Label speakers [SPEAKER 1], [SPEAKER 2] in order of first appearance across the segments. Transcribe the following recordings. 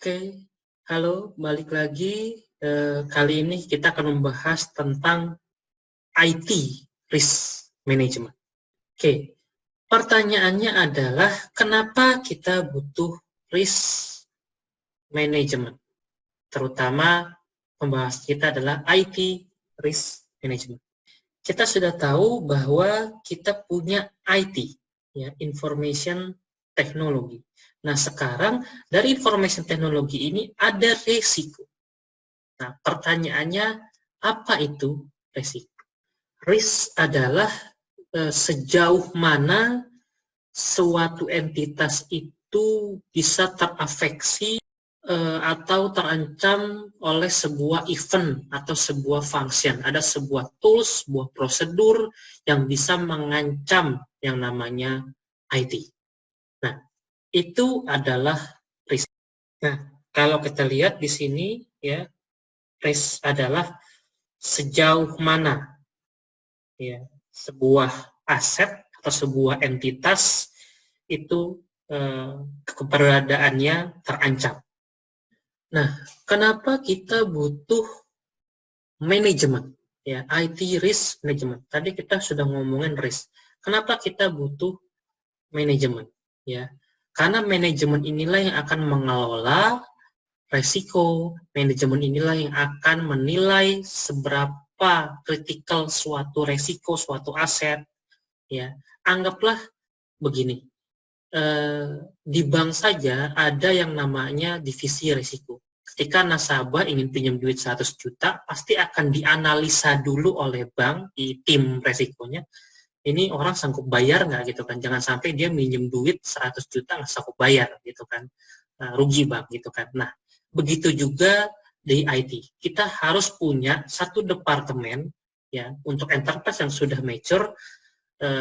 [SPEAKER 1] Oke, halo, balik lagi. Kali ini kita akan membahas tentang IT Risk Management. Oke, pertanyaannya adalah kenapa kita butuh risk management? Terutama pembahas kita adalah IT Risk Management. Kita sudah tahu bahwa kita punya IT, ya, Information Technology. Nah, sekarang dari information technology ini ada risiko. Nah, pertanyaannya, apa itu risiko? Risk adalah sejauh mana suatu entitas itu bisa terafeksi atau terancam oleh sebuah event atau sebuah function. Ada sebuah tools, sebuah prosedur yang bisa mengancam yang namanya IT. Nah, itu adalah risk. Nah, kalau kita lihat di sini, ya, risk adalah sejauh mana, ya, sebuah aset atau sebuah entitas itu keberadaannya terancam. Nah, kenapa kita butuh manajemen, ya, IT risk management? Tadi kita sudah ngomongin risk. Kenapa kita butuh manajemen? Ya, karena manajemen inilah yang akan mengelola resiko. Manajemen inilah yang akan menilai seberapa kritikal suatu resiko, suatu aset. Ya, anggaplah begini. Di bank saja ada yang namanya divisi risiko. Ketika nasabah ingin pinjam duit 100 juta, pasti akan dianalisa dulu oleh bank di tim resikonya. Ini orang sanggup bayar nggak gitu kan? Jangan sampai dia minjem duit 100 juta nggak sanggup bayar gitu kan? Rugi bank gitu kan? Nah, begitu juga di IT. Kita harus punya satu departemen, ya, untuk enterprise yang sudah mature,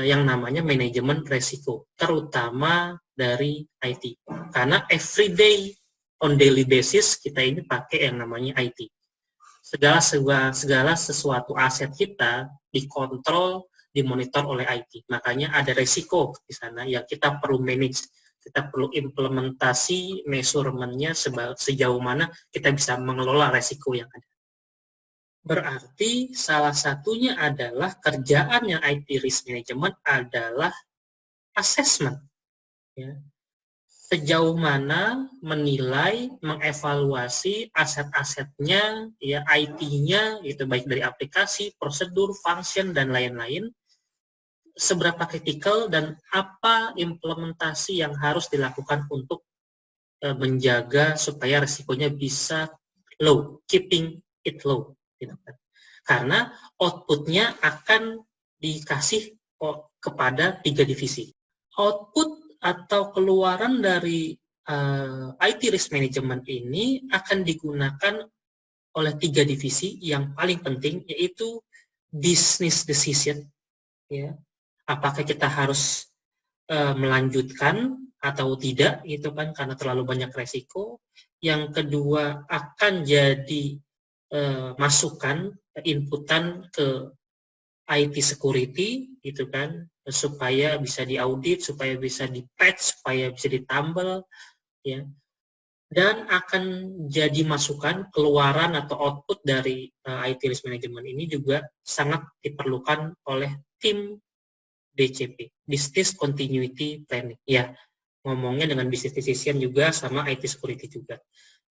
[SPEAKER 1] yang namanya manajemen resiko, terutama dari IT. Karena everyday on daily basis kita ini pakai yang namanya IT. Segala sesuatu aset kita dikontrol, dimonitor oleh IT. Makanya ada resiko di sana yang kita perlu manage. Kita perlu implementasi measurement-nya sejauh mana kita bisa mengelola resiko yang ada. Berarti salah satunya adalah kerjaannya IT risk management adalah assessment. Ya. Sejauh mana menilai, mengevaluasi aset-asetnya, ya, IT-nya, itu baik dari aplikasi, prosedur, function, dan lain-lain, seberapa kritikal dan apa implementasi yang harus dilakukan untuk menjaga supaya risikonya bisa low, keeping it low, gitu kan. Karena outputnya akan dikasih kepada 3 divisi. Output atau keluaran dari IT risk management ini akan digunakan oleh 3 divisi yang paling penting, yaitu business decision, ya, apakah kita harus melanjutkan atau tidak gitu kan karena terlalu banyak resiko. Yang kedua akan jadi masukan, inputan ke IT security gitu kan, supaya bisa diaudit, supaya bisa di-patch, supaya bisa ditambal, ya. Dan akan jadi masukan keluaran atau output dari IT risk management ini juga sangat diperlukan oleh tim BCP, Business Continuity Planning. Ya, ngomongnya dengan business decision juga sama IT security juga.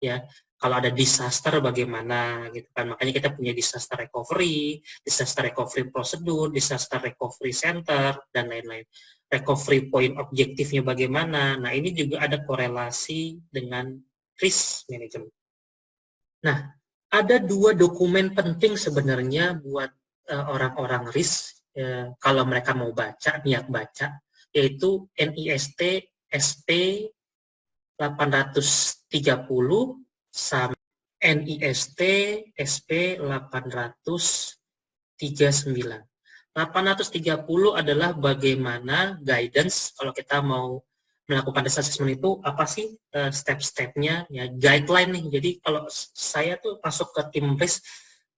[SPEAKER 1] Ya, kalau ada disaster bagaimana gitu kan. Makanya kita punya disaster recovery prosedur, disaster recovery center, dan lain-lain. Recovery point objektifnya bagaimana. Nah, ini juga ada korelasi dengan risk management. Nah, ada 2 dokumen penting sebenarnya buat orang-orang risk, kalau mereka mau baca, niat baca, yaitu NIST SP 830 sama NIST SP 839. 830 adalah bagaimana guidance kalau kita mau melakukan risk assessment itu apa sih step-stepnya, ya, guideline nih. Jadi kalau saya tuh masuk ke tim risk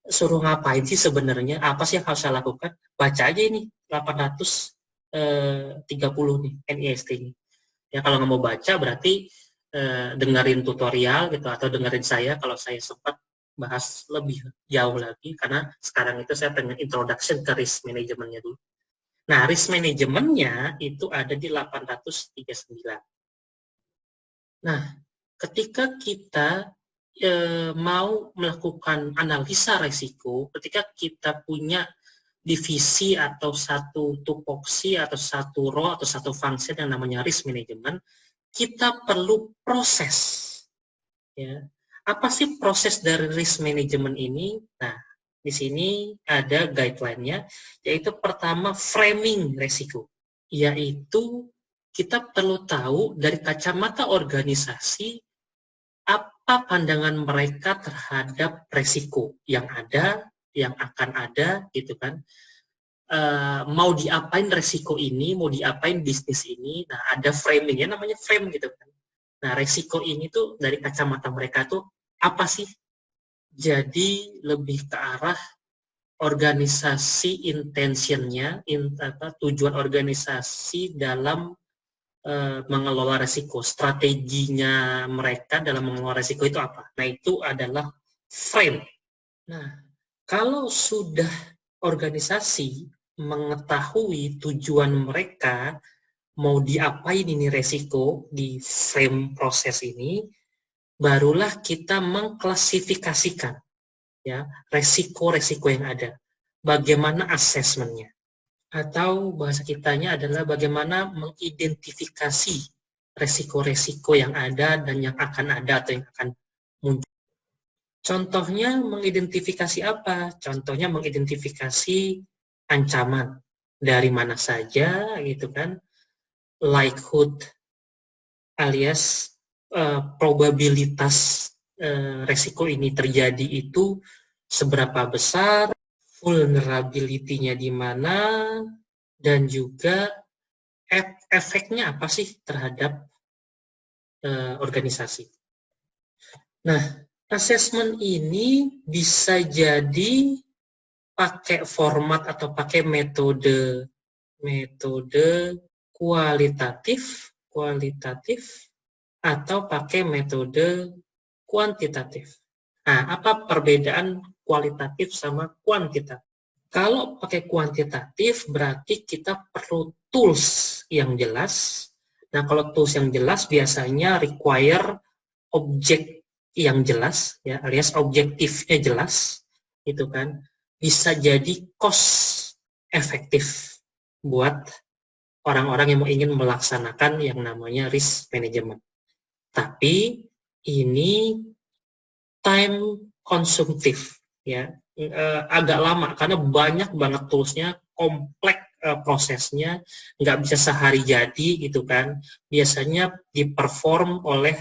[SPEAKER 1] suruh ngapain sih sebenarnya, apa sih yang harus saya lakukan, baca aja ini 830 nih NIST ini. Ya, kalau nggak mau baca berarti dengerin tutorial gitu atau dengerin saya kalau saya sempat bahas lebih jauh lagi, karena sekarang itu saya pengen introduction ke risk manajemennya dulu. Nah, risk manajemennya itu ada di 839. Nah, ketika kita mau melakukan analisa resiko, ketika kita punya divisi atau satu tupoksi atau satu role atau satu function yang namanya risk management, kita perlu proses. Ya. Apa sih proses dari risk management ini? Nah, di sini ada guideline-nya, yaitu pertama framing resiko, yaitu kita perlu tahu dari kacamata organisasi apa pandangan mereka terhadap resiko yang ada, yang akan ada, gitu kan. Mau diapain resiko ini, mau diapain bisnis ini. Nah, ada framing, ya namanya frame gitu kan. Nah, resiko ini tuh dari kacamata mereka tuh apa sih? Jadi lebih ke arah organisasi intentionnya, tujuan organisasi dalam mengelola resiko, strateginya mereka dalam mengelola resiko itu apa? Nah, itu adalah frame. Nah, kalau sudah organisasi mengetahui tujuan mereka, mau diapain ini resiko di frame proses ini, barulah kita mengklasifikasikan ya resiko-resiko yang ada. Bagaimana asesmennya? Atau bahasa kitanya adalah bagaimana mengidentifikasi resiko-resiko yang ada dan yang akan ada atau yang akan muncul. Contohnya mengidentifikasi apa? Contohnya mengidentifikasi ancaman dari mana saja gitu kan, likelihood alias probabilitas resiko ini terjadi itu seberapa besar, vulnerability-nya di mana, dan juga efeknya apa sih terhadap organisasi. Nah, assessment ini bisa jadi pakai format atau pakai metode kualitatif atau pakai metode kuantitatif. Nah, apa perbedaan kualitatif sama kuantitatif? Kalau pakai kuantitatif berarti kita perlu tools yang jelas. Nah, kalau tools yang jelas biasanya require objek yang jelas, ya, alias objektifnya jelas, itu kan. Bisa jadi cost efektif buat orang-orang yang ingin melaksanakan yang namanya risk management. Tapi ini time konsumtif, ya, agak lama karena banyak banget toolsnya, kompleks prosesnya, nggak bisa sehari jadi gitu kan. Biasanya diperform oleh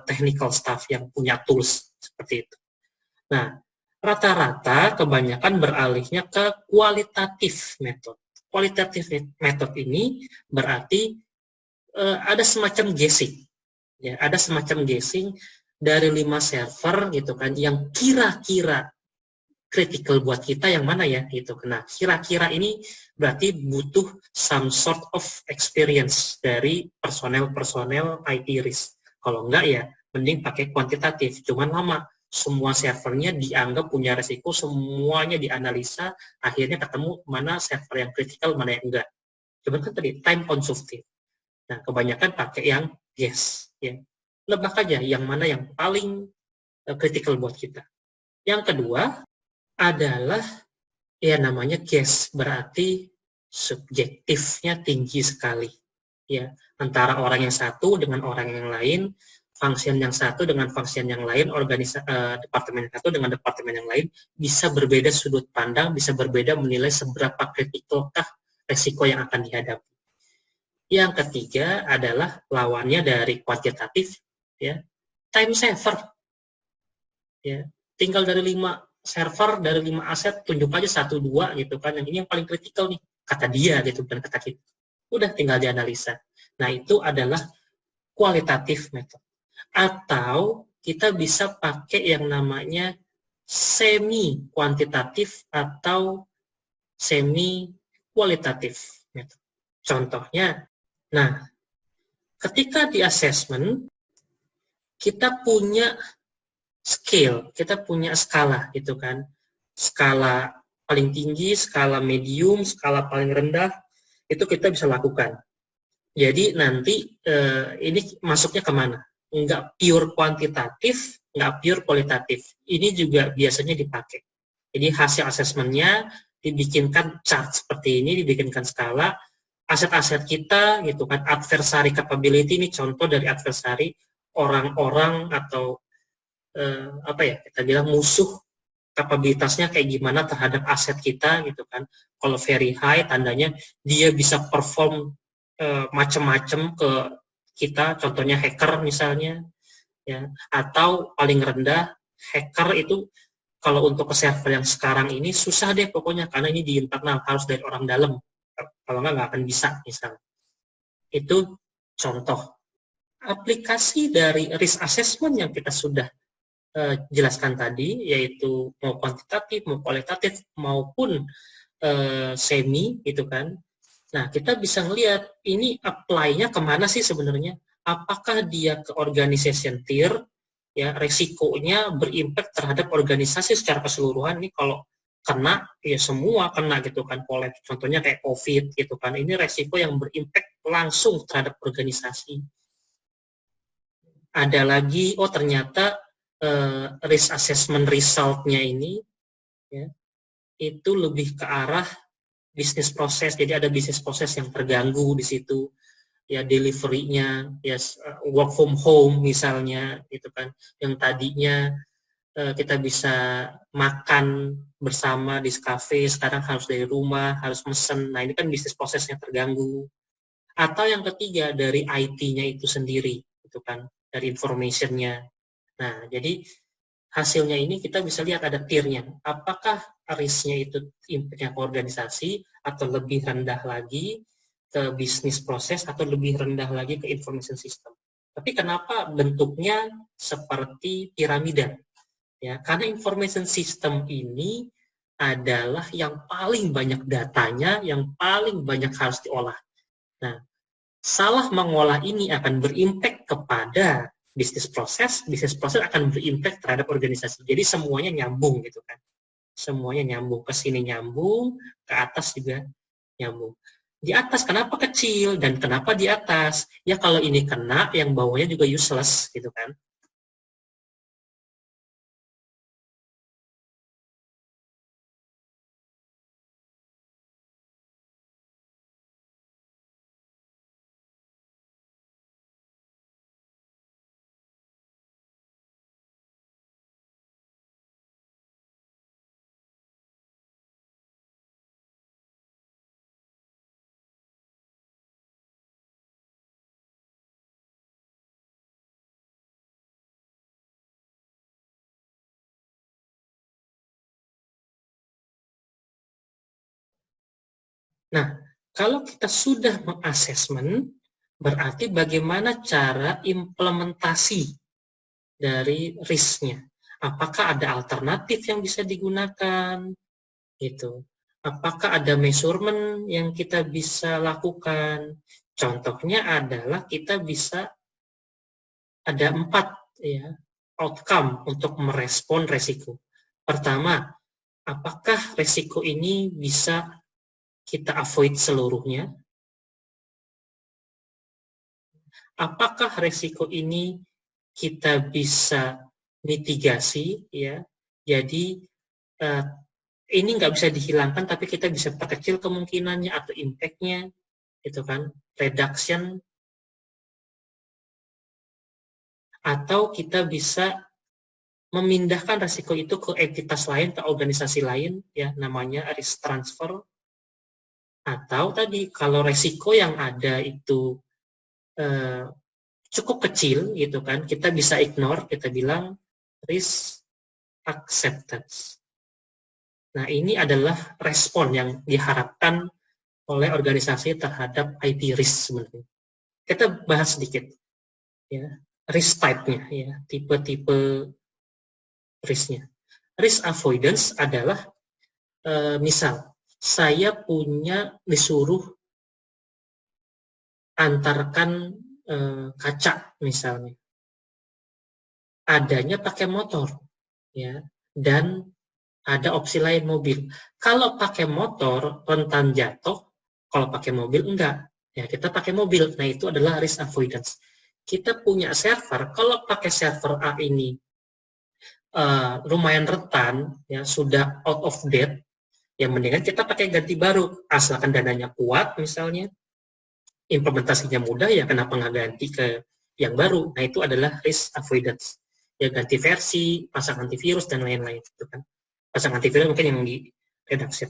[SPEAKER 1] technical staff yang punya tools seperti itu. Nah, rata-rata kebanyakan beralihnya ke kualitatif method. Kualitatif method ini berarti ada semacam guessing, ya, ada semacam guessing dari 5 server gitu kan, yang kira-kira critical buat kita yang mana ya gitu. Nah, kira-kira ini berarti butuh some sort of experience dari personel IT risk. Kalau enggak ya mending pakai kuantitatif, cuman lama. Semua servernya dianggap punya resiko, semuanya dianalisa, akhirnya ketemu mana server yang critical, mana yang enggak. Cuman kan tadi time konsumtif. Nah, kebanyakan pakai yang yes, ya. Lebak aja yang mana yang paling critical buat kita. Yang kedua adalah ya namanya guess, berarti subjektifnya tinggi sekali, ya, antara orang yang satu dengan orang yang lain, function yang satu dengan function yang lain, departemen yang satu dengan departemen yang lain, bisa berbeda sudut pandang, bisa berbeda menilai seberapa kritikalkah resiko yang akan dihadapi. Yang ketiga adalah lawannya dari kuantitatif, ya, time saver, ya, tinggal dari 5 server, dari 5 aset, tunjuk aja 1-2 gitu kan, yang ini yang paling kritikal nih, kata dia gitu, dan kata kita. Udah tinggal dianalisa. Nah, itu adalah kualitatif method. Atau kita bisa pakai yang namanya semi kuantitatif atau semi kualitatif method. Contohnya, nah, ketika di assessment, kita punya scale, kita punya skala gitu kan. Skala paling tinggi, skala medium, skala paling rendah, itu kita bisa lakukan. Jadi nanti ini masuknya kemana? Nggak pure kuantitatif, nggak pure kualitatif. Ini juga biasanya dipakai. Jadi hasil asesmennya dibikinkan chart seperti ini, dibikinkan skala, aset-aset kita gitu kan, adversary capability ini contoh dari adversary, orang-orang atau apa ya, kita bilang musuh kapabilitasnya kayak gimana terhadap aset kita gitu kan. Kalau very high tandanya dia bisa perform macam-macam ke kita, contohnya hacker misalnya ya, atau paling rendah hacker itu kalau untuk ke server yang sekarang ini susah deh pokoknya karena ini di internal harus dari orang dalam, kalau nggak akan bisa misalnya. Itu contoh aplikasi dari risk assessment yang kita sudah jelaskan tadi, yaitu mau kuantitatif, mau kualitatif, maupun semi gitu kan. Nah, kita bisa ngelihat ini apply-nya kemana sih sebenarnya? Apakah dia ke organization tier, ya resikonya berimpact terhadap organisasi secara keseluruhan. Ini kalau kena, ya semua kena gitu kan. Contohnya kayak COVID gitu kan. Ini resiko yang berimpact langsung terhadap organisasi. Ada lagi, oh ternyata risk assessment result-nya ini ya, itu lebih ke arah bisnis proses. Jadi ada bisnis proses yang terganggu di situ. Ya delivery-nya, ya work from home misalnya, gitu kan. Yang tadinya kita bisa makan bersama di kafe, sekarang harus dari rumah, harus mesen. Nah ini kan bisnis prosesnya terganggu. Atau yang ketiga dari IT-nya itu sendiri, gitu kan, dari information-nya. Nah jadi hasilnya ini kita bisa lihat ada tier-nya. Apakah risk-nya itu impact-nya ke organisasi atau lebih rendah lagi ke bisnis proses atau lebih rendah lagi ke information system. Tapi kenapa bentuknya seperti piramida? Ya, karena information system ini adalah yang paling banyak datanya, yang paling banyak harus diolah. Nah, salah mengolah ini akan berimpact kepada bisnis proses akan berimpact terhadap organisasi. Jadi semuanya nyambung gitu kan. Semuanya nyambung, ke sini nyambung, ke atas juga nyambung. Di atas kenapa kecil dan kenapa di atas? Ya kalau ini kena, yang bawahnya juga useless gitu kan. Nah, kalau kita sudah mengassessment, berarti bagaimana cara implementasi dari risk-nya. Apakah ada alternatif yang bisa digunakan? Gitu. Apakah ada measurement yang kita bisa lakukan? Contohnya adalah kita bisa ada 4 ya, outcome untuk merespon resiko. Pertama, apakah resiko ini bisa kita avoid seluruhnya? Apakah resiko ini kita bisa mitigasi ya? Jadi ini nggak bisa dihilangkan tapi kita bisa perkecil kemungkinannya atau impact-nya, itu kan, reduction. Atau kita bisa memindahkan resiko itu ke entitas lain, ke organisasi lain, ya namanya risk transfer. Atau tadi kalau resiko yang ada itu cukup kecil, gitu kan, kita bisa ignore, kita bilang risk acceptance. Nah ini adalah respon yang diharapkan oleh organisasi terhadap IT risk sebenarnya. Kita bahas sedikit, ya, risk type-nya, ya, tipe-tipe risk-nya. Risk avoidance adalah misal saya punya disuruh antarkan kaca misalnya. adanya pakai motor, ya, dan ada opsi lain mobil. Kalau pakai motor rentan jatuh, kalau pakai mobil enggak. Ya, kita pakai mobil. Nah, itu adalah risk avoidance. Kita punya server, kalau pakai server A ini lumayan rentan, ya, sudah out of date, ya mendingan kita pakai ganti baru. Asalkan dananya kuat misalnya, implementasinya mudah, ya kenapa nggak ganti ke yang baru. Nah, itu adalah risk avoidance. Ya, ganti versi, pasang antivirus, dan lain-lain. Gitu kan. Pasang antivirus mungkin yang di redaksi.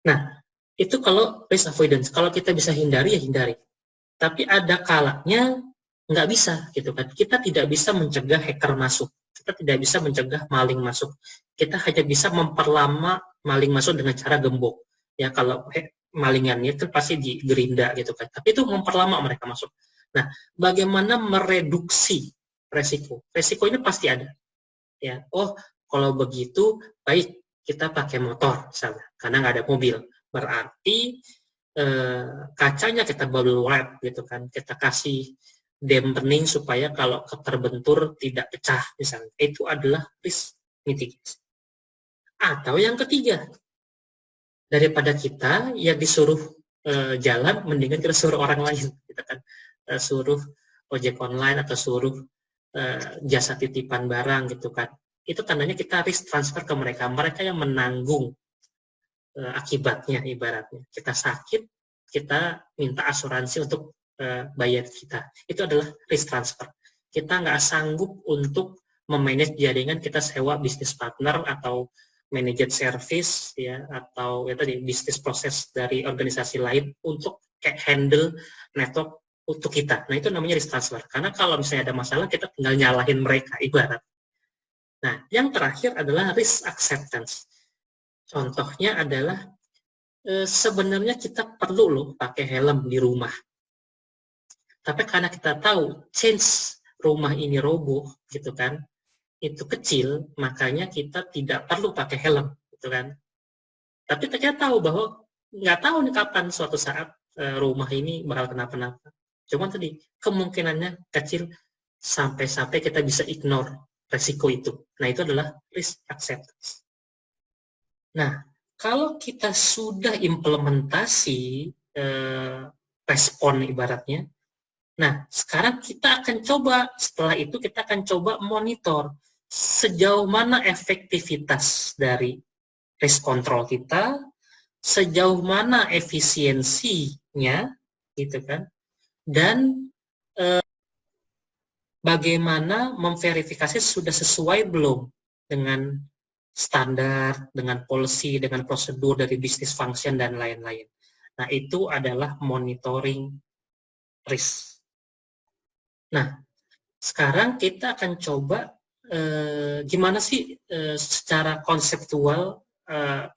[SPEAKER 1] Nah, itu kalau risk avoidance. Kalau kita bisa hindari, ya hindari. Tapi ada kalanya nggak bisa, gitu kan. Kita tidak bisa mencegah hacker masuk. Kita tidak bisa mencegah maling masuk. Kita hanya bisa memperlama maling masuk dengan cara gembok. Ya, kalau malingannya itu pasti di gerinda, gitu kan. Tapi itu memperlama mereka masuk. Nah, bagaimana mereduksi resiko? Resiko ini pasti ada. Ya, oh, kalau begitu baik kita pakai motor misalnya, karena nggak ada mobil. Berarti kacanya kita bubble wrap, gitu kan. Kita kasih dampening supaya kalau terbentur tidak pecah misalnya. Itu adalah risk mitigation. Atau yang ketiga, daripada kita yang disuruh jalan, mendingan kita suruh orang lain, kita kan suruh ojek online atau suruh jasa titipan barang, gitu kan. Itu tandanya kita risk transfer ke mereka. Mereka yang menanggung akibatnya, ibaratnya. Kita sakit, kita minta asuransi untuk bayar kita. Itu adalah risk transfer. Kita nggak sanggup untuk memanage jaringan, kita sewa bisnis partner atau managed service, ya, atau ya tadi bisnis proses dari organisasi lain untuk handle network untuk kita. Nah, itu namanya risk transfer. Karena kalau misalnya ada masalah, kita tinggal nyalahin mereka, ibarat. Nah, yang terakhir adalah risk acceptance. Contohnya adalah sebenarnya kita perlu loh pakai helm di rumah. Tapi karena kita tahu chance rumah ini roboh, gitu kan, itu kecil, makanya kita tidak perlu pakai helm, gitu kan. Tapi kita tahu bahwa nggak tahu nih kapan suatu saat rumah ini bakal kenapa-napa. Cuman tadi kemungkinannya kecil, sampai-sampai kita bisa ignore resiko itu. Nah, itu adalah risk acceptance. Nah, kalau kita sudah implementasi respon ibaratnya, nah sekarang kita akan coba, setelah itu kita akan coba monitor sejauh mana efektivitas dari risk control kita, sejauh mana efisiensinya, gitu kan, dan bagaimana memverifikasi sudah sesuai belum dengan standar, dengan policy, dengan prosedur dari bisnis function, dan lain-lain. Nah, itu adalah monitoring risk. Nah, sekarang kita akan coba gimana sih secara konseptual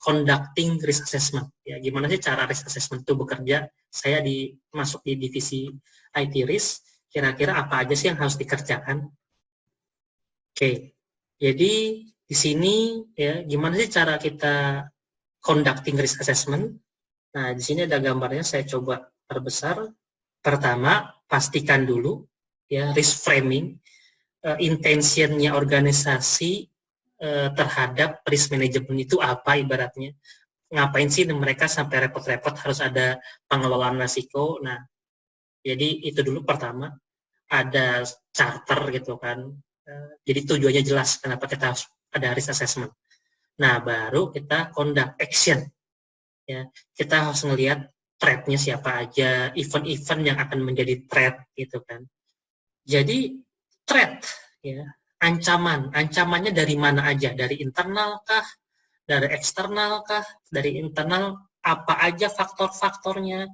[SPEAKER 1] conducting risk assessment. Ya, gimana sih cara risk assessment itu bekerja? Saya masuk di divisi IT risk, kira-kira apa aja sih yang harus dikerjakan? Oke, jadi di sini ya gimana sih cara kita conducting risk assessment? Nah, di sini ada gambarnya, saya coba perbesar. Pertama, pastikan dulu ya risk framing, intentionnya organisasi terhadap risk management itu apa ibaratnya. Ngapain sih mereka sampai repot-repot harus ada pengelolaan risiko. Nah, jadi itu dulu pertama, ada charter gitu kan. Jadi tujuannya jelas kenapa kita harus ada risk assessment. Nah, baru kita conduct action. Ya, kita harus ngelihat threat-nya siapa aja, event-event yang akan menjadi threat gitu kan. Jadi threat, ya, ancamannya dari mana aja, dari internal kah, dari eksternal kah, dari internal apa aja faktor-faktornya.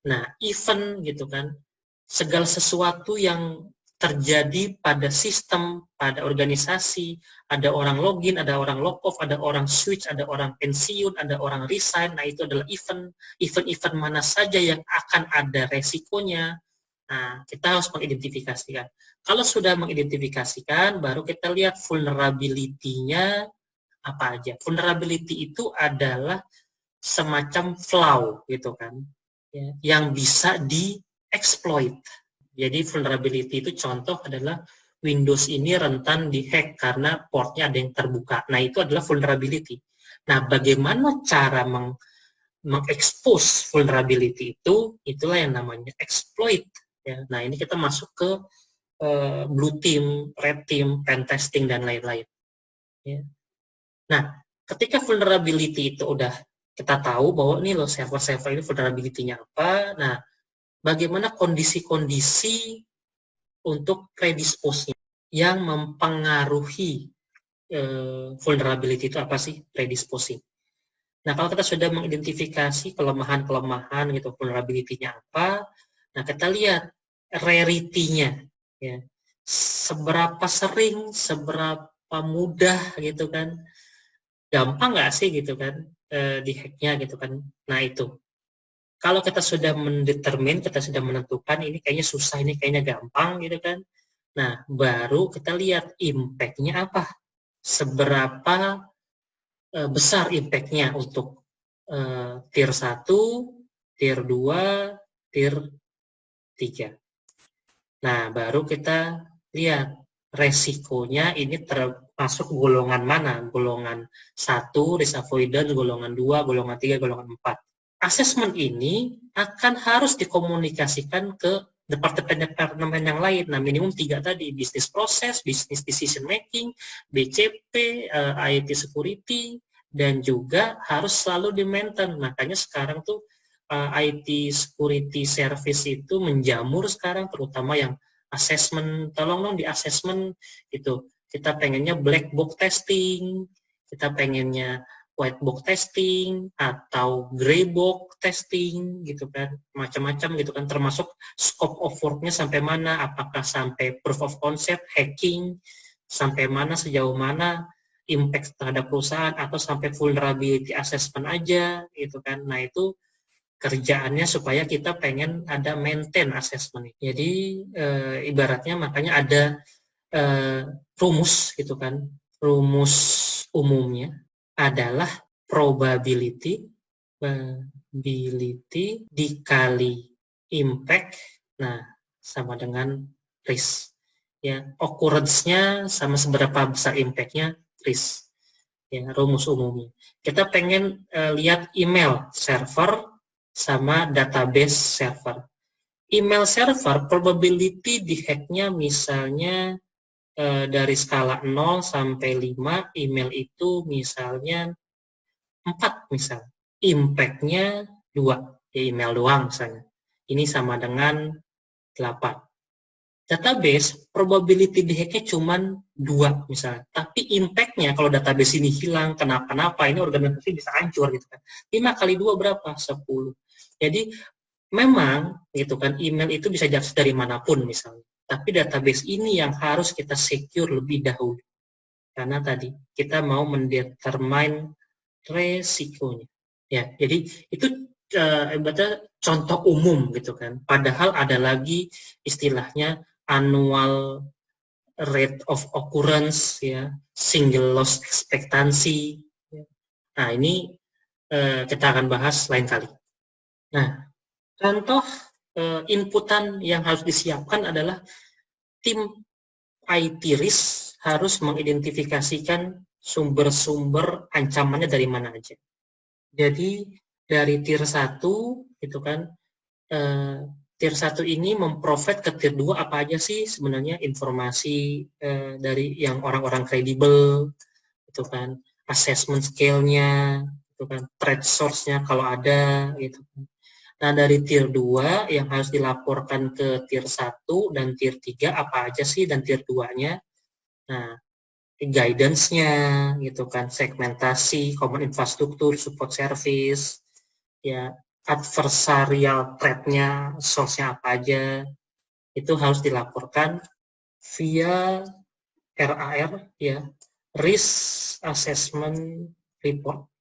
[SPEAKER 1] Nah, event gitu kan, segala sesuatu yang terjadi pada sistem, pada organisasi, ada orang login, ada orang log off, ada orang switch, ada orang pensiun, ada orang resign. Nah, itu adalah event mana saja yang akan ada resikonya. Nah, kita harus mengidentifikasikan. Kalau sudah mengidentifikasikan, baru kita lihat vulnerability-nya apa aja. Vulnerability itu adalah semacam flaw gitu kan, ya, yang bisa di-exploit. Jadi vulnerability itu contoh adalah Windows ini rentan dihack karena portnya ada yang terbuka. Nah, itu adalah vulnerability. Nah, bagaimana cara mengekspos vulnerability itu? Itulah yang namanya exploit. Ya. Nah, ini kita masuk ke blue team, red team, pen testing, dan lain-lain. Ya. Nah, ketika vulnerability itu udah kita tahu bahwa ini loh server-server ini vulnerability-nya apa, nah, bagaimana kondisi-kondisi untuk predispose-nya yang mempengaruhi vulnerability itu apa sih, predisposing. Nah, kalau kita sudah mengidentifikasi kelemahan-kelemahan gitu, vulnerability-nya apa, nah kita lihat rarity-nya, ya. Seberapa sering, seberapa mudah gitu kan, gampang nggak sih gitu kan dihacknya gitu kan. Nah, itu. Kalau kita sudah mendetermin, kita sudah menentukan ini kayaknya susah, ini kayaknya gampang gitu kan. Nah, baru kita lihat impact-nya apa. Seberapa besar impact-nya untuk tier 1, tier 2, tier 3. Nah, baru kita lihat resikonya ini termasuk golongan mana. Golongan 1, risk avoidance, golongan 2, golongan 3, golongan 4. Assessment ini akan harus dikomunikasikan ke departemen-departemen yang lain. Nah, minimum 3 tadi, business process, business decision making, BCP, IT security, dan juga harus selalu di-maintain. Makanya sekarang tuh IT security service itu menjamur sekarang, terutama yang assessment. Tolong dong di assessment itu. Kita pengennya black box testing, kita pengennya white box testing atau gray box testing gitu kan, macam-macam gitu kan, termasuk scope of work-nya sampai mana, apakah sampai proof of concept, hacking, sampai mana, sejauh mana impact terhadap perusahaan, atau sampai vulnerability assessment aja gitu kan. Nah, itu kerjaannya supaya kita pengen ada maintain assessment. Jadi ibaratnya makanya ada rumus gitu kan, rumus umumnya adalah probability dikali impact, nah sama dengan risk. Ya, occurrence-nya sama seberapa besar impact-nya risk. Ya, rumus umumnya. Kita pengen lihat email server sama database server. Email server probability di hack-nya misalnya dari skala 0 sampai 5, email itu misalnya 4 misal. Impact-nya 2, ya email doang misalnya. Ini sama dengan 8. Database, probability di hack-nya cuma 2 misalnya. Tapi impact-nya kalau database ini hilang, kenapa-napa, ini organisasi bisa hancur gitu kan. 5 kali 2 berapa? 10. Jadi memang gitu kan, email itu bisa diakses dari manapun misalnya. Tapi database ini yang harus kita secure lebih dahulu. Karena tadi kita mau mendetermine resikonya. Ya, jadi itu contoh umum gitu kan. Padahal ada lagi istilahnya annual rate of occurrence, ya, single loss expectancy. Nah, ini kita akan bahas lain kali. Nah, contoh inputan yang harus disiapkan adalah tim IT risk harus mengidentifikasikan sumber-sumber ancamannya dari mana aja. Jadi dari tier 1 gitu kan, tier 1 ini memprovide ke tier 2 apa aja sih sebenarnya informasi dari yang orang-orang kredibel gitu kan, assessment scale-nya gitu kan, threat source-nya kalau ada gitu kan. Nah, dari tier 2 yang harus dilaporkan ke tier 1 dan tier 3 apa aja sih, dan tier 2-nya. Nah, guidance-nya gitu kan, segmentasi, common infrastruktur, support service, ya, adversarial threat-nya, source-nya apa aja, itu harus dilaporkan via RAR, ya, risk assessment report.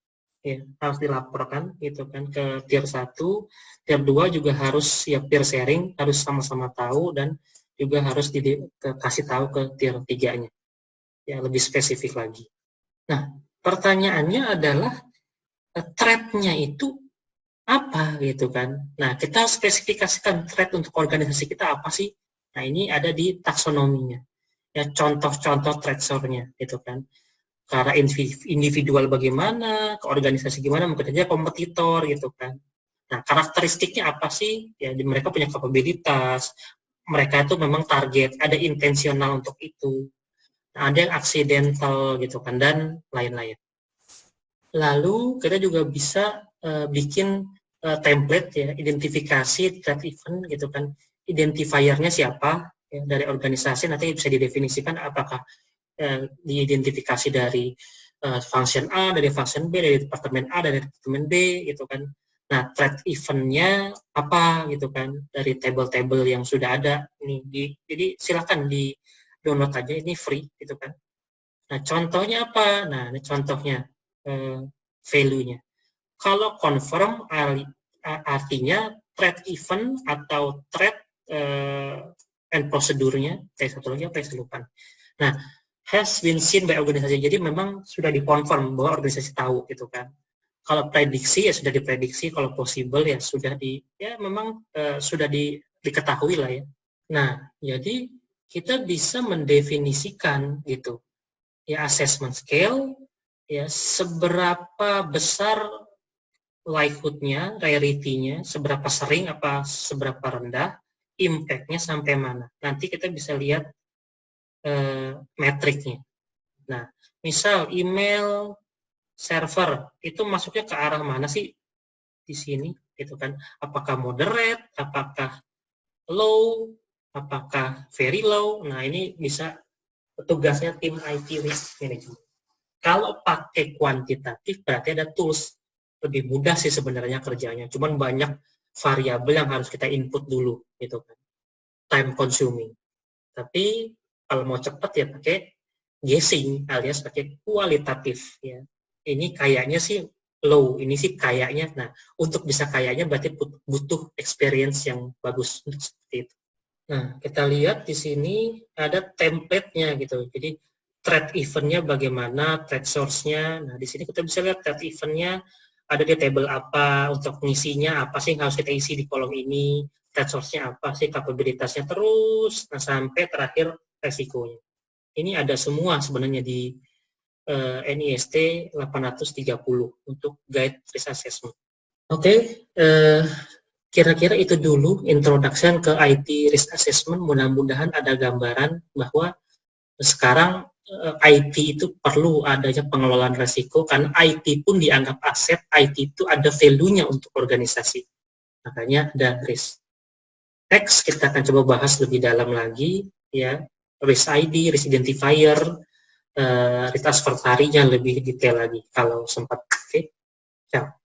[SPEAKER 1] Ya, harus dilaporkan gitu kan ke tier 1, tier 2 juga harus ya peer sharing, harus sama-sama tahu, dan juga harus dikasih tahu ke tier 3-nya. Ya, lebih spesifik lagi. Nah, pertanyaannya adalah threat-nya itu apa gitu kan. Nah, kita harus spesifikasikan threat untuk organisasi kita apa sih. Nah, ini ada di taksonominya. ya contoh-contoh treasurnya gitu kan. Cara individual bagaimana, ke organisasi gimana, mungkin saja kompetitor gitu kan. Nah, karakteristiknya apa sih? Ya, mereka punya kapabilitas, mereka itu memang target, ada intensional untuk itu. Nah, ada yang accidental gitu kan, dan lain-lain. Lalu kita juga bisa bikin template ya, identifikasi threat event gitu kan. Identifiernya siapa ya, dari organisasi, nanti bisa didefinisikan apakah diidentifikasi dari function A, dari function B, dari departemen A, dari departemen B gitu kan. Nah, threat event-nya apa gitu kan, dari table-table yang sudah ada nih. Jadi silakan di download aja, ini free gitu kan. Nah, contohnya apa? Nah, ini contohnya value-nya. Kalau confirm artinya threat event atau threat and prosedurnya, satu lagi apa yang saya lupa. Nah, has been seen by organisasi. Jadi memang sudah dikonfirm bahwa organisasi tahu gitu kan. Kalau prediksi ya sudah diprediksi, kalau possible ya sudah memang sudah diketahui lah ya. Nah, jadi kita bisa mendefinisikan gitu ya, assessment scale ya, seberapa besar likelihood-nya, rarity-nya, seberapa sering apa seberapa rendah, impact-nya sampai mana. Nanti kita bisa lihat metriknya. Nah, misal email server itu masuknya ke arah mana sih di sini gitu kan? Apakah moderate, apakah low, apakah very low? Nah, ini bisa tugasnya tim IT risk management. Kalau pakai kuantitatif berarti ada tools, lebih mudah sih sebenarnya kerjanya. Cuman banyak variabel yang harus kita input dulu gitu kan. Time consuming. Tapi kalau mau cepat ya pakai guessing alias pakai kualitatif ya. Ini kayaknya sih low, ini sih kayaknya. Nah, untuk bisa kayaknya berarti butuh experience yang bagus untuk seperti itu. Nah, kita lihat di sini ada template-nya gitu. Jadi thread event-nya bagaimana, thread source-nya. Nah, di sini kita bisa lihat thread event-nya ada di table apa, untuk ngisinya apa sih yang harus kita isi di kolom ini, thread source-nya apa sih, kapabilitasnya terus, nah sampai terakhir resikonya. Ini ada semua sebenarnya di NIST 830 untuk guide risk assessment. Oke, kira-kira itu dulu introduction ke IT risk assessment. Mudah-mudahan ada gambaran bahwa sekarang IT itu perlu adanya pengelolaan risiko, karena IT pun dianggap aset, IT itu ada value-nya untuk organisasi. Makanya ada risk. Next, kita akan coba bahas lebih dalam lagi, ya, risk ID, risk identifier, risk adversary-nya lebih detail lagi kalau sempat. Oke, ciao.